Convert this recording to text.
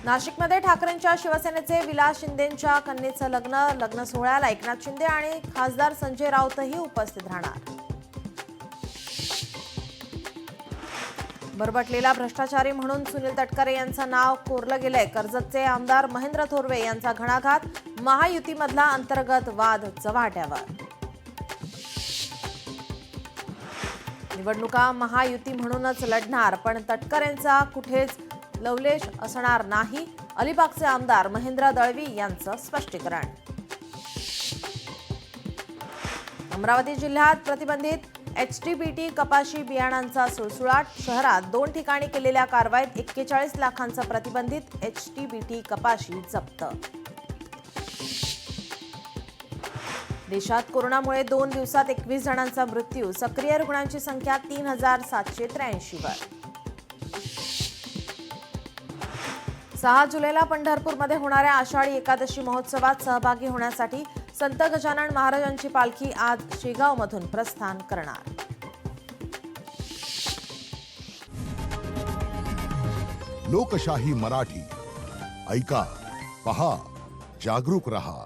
नाशिकमध्ये ठाकरेंच्या शिवसेनेचे विलास शिंदेंच्या कन्येचं लग्न सोहळ्याला एकनाथ शिंदे आणि खासदार संजय राऊतही उपस्थित राहणार। बरबटलेला भ्रष्टाचारी म्हणून सुनील तटकरे यांचं नाव कोरलं गेलंय। कर्जतचे आमदार महेंद्र थोरवे यांचा घणाघात, महायुतीमधला अंतर्गत वाद चव्हाट्यावर। निवडणुका महायुती म्हणूनच लढणार, पण तटकरेंचा कुठेच लवलेश असणार नाही, अलिबागचे आमदार महेंद्र दळवी यांचं स्पष्टीकरण। अमरावती जिल्ह्यात प्रतिबंधित HTBT कपाशी बियाणांचा सुळसुळाट। शहरात 2 ठिकाणी केलेल्या कारवाईत 41 लाखांचा प्रतिबंधित HTBT कपाशी जप्त। देशात कोरोनामुळे 2 दिवसात 21 जणांचा मृत्यू, सक्रिय रुग्णांची संख्या 3783 वर। 6 जुलैला पंढरपूरमध्ये होणाऱ्या आषाढी एकादशी महोत्सवात सहभागी होण्यासाठी संत गजानन महाराजांची पालखी आज शेगावमधून प्रस्थान करणार। लोकशाही मराठी ऐका, पहा, जागरूक रहा।